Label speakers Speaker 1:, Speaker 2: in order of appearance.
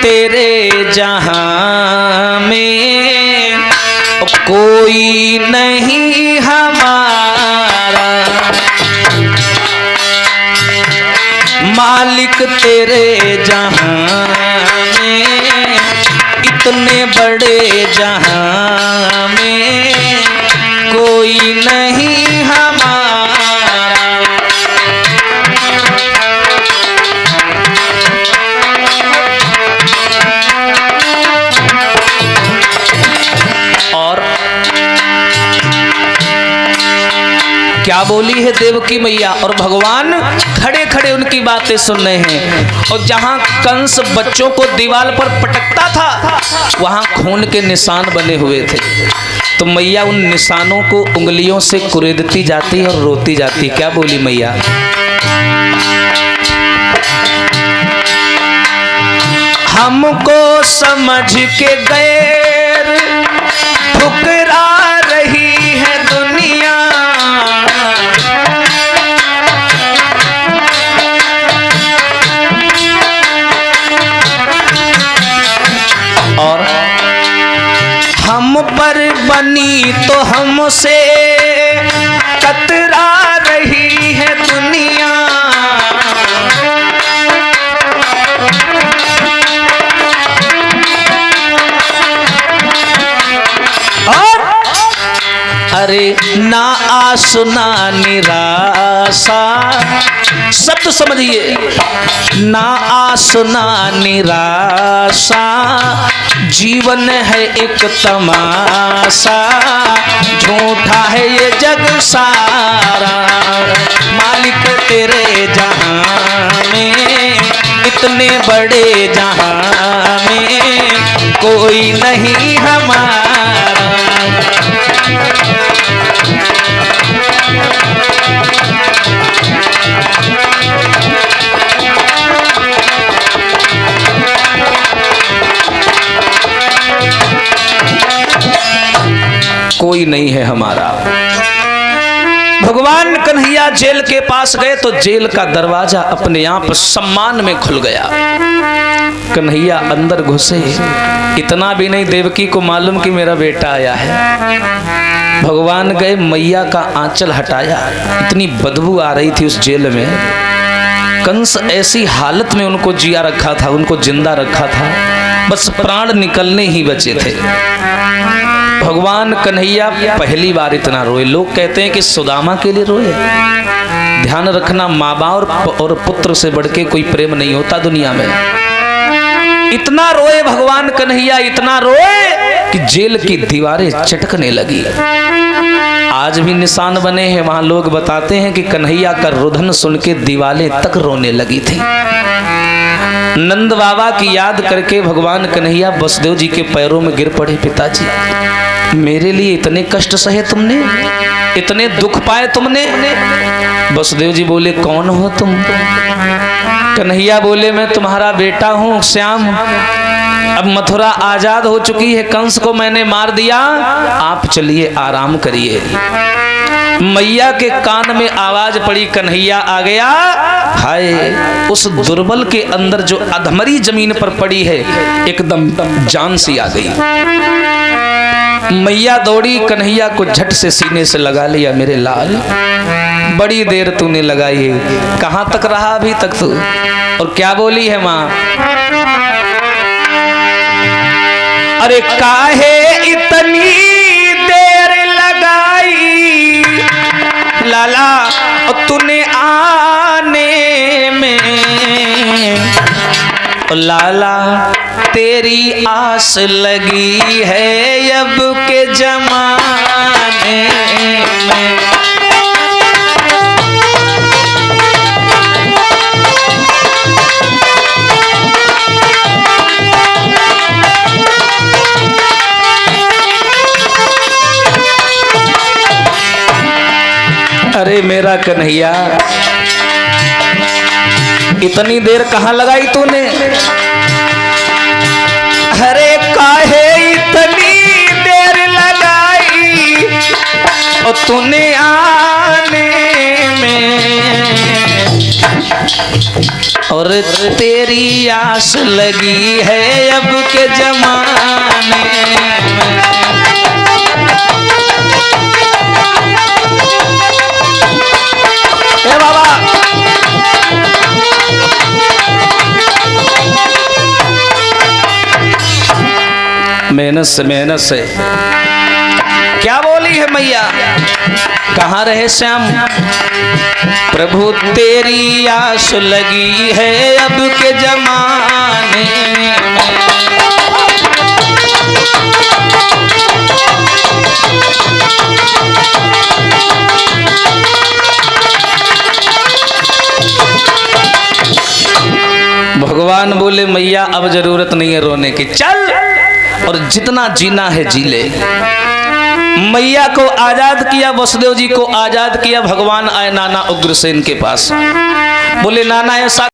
Speaker 1: तेरे जहां में कोई नहीं हमारा, मालिक तेरे जहां में, इतने बड़े जहां में कोई नहीं हमारा। और क्या बोली है देवकी मैया, और भगवान खड़े खड़े उनकी बातें सुन रहे हैं। और जहां कंस बच्चों को दीवार पर पटकता था वहां खून के निशान बने हुए थे, तो मैया उन निशानों को उंगलियों से कुरेदती जाती और रोती जाती। क्या बोली मैया, हमको समझ के गैर ठुकरा रही है दुनिया, और हम पर बनी तो हमसे कतरा रही है दुनिया। और अरे ना आस ना निराशा, शब्द समझिए, ना आस ना निराशा, जीवन है एक तमाशा, झूठा है ये जग सारा, मालिक तेरे जहां में, इतने बड़े जहां में कोई नहीं हमारा। कोई नहीं है हमारा। भगवान कन्हैया जेल के पास गए तो जेल का दरवाजा अपने आप सम्मान में खुल गया। कन्हैया अंदर घुसे, इतना भी नहीं देवकी को मालूम कि मेरा बेटा आया है। भगवान गए, मैया का आंचल हटाया, इतनी बदबू आ रही थी उस जेल में। कंस ऐसी हालत में उनको जिया रखा था, उनको जिंदा रखा था, बस प्राण निकलने ही बचे थे। भगवान कन्हैया पहली बार इतना रोए। लोग कहते हैं कि सुदामा के लिए रोए। ध्यान रखना, माँ बाप और पुत्र से बढ़ के कोई प्रेम नहीं होता दुनिया में। इतना रोए भगवान कन्हैया, इतना रोए कि जेल की दीवारें चटकने लगी। आज भी निशान बने हैं, वहां लोग बताते हैं कि कन्हैया का रुदन सुन के दीवारें तक रोने लगी थी। नंद बाबा की याद करके भगवान कन्हैया वसुदेव जी के पैरों में गिर पड़े। पिताजी, मेरे लिए इतने कष्ट सहे तुमने, इतने दुख पाए तुमने। वसुदेव जी बोले, कौन हो तुम? कन्हैया बोले, मैं तुम्हारा बेटा हूँ श्याम। अब मथुरा आजाद हो चुकी है, कंस को मैंने मार दिया, आप चलिए आराम करिए। मैया के कान में आवाज पड़ी, कन्हैया आ गया। हाय, उस दुर्बल के अंदर जो अधमरी जमीन पर पड़ी है, एकदम जान सी आ गई। मैया दौड़ी, कन्हैया को झट से सीने से लगा लिया। मेरे लाल, बड़ी देर तूने लगाई है, कहां तक रहा अभी तक तू? और क्या बोली है माँ? अरे काहे इतनी देर लगाई लाला तूने आने में, लाला तेरी आस लगी है अब के जमाने में। अरे मेरा कन्हैया, इतनी देर कहाँ लगाई तूने? अरे काहे इतनी देर लगाई और तूने आने में, और तेरी आस लगी है अब के जमाने में। ए बाबा मेहनत से क्या बोली है मैया, कहाँ रहे श्याम? प्रभु तेरी आस लगी है अब के जमाने में। भगवान बोले मैया अब जरूरत नहीं है रोने की, चल और जितना जीना है जी ले। मैया को आजाद किया, वसुदेव जी को आजाद किया। भगवान आए नाना उग्रसेन के पास, बोले नाना ऐसा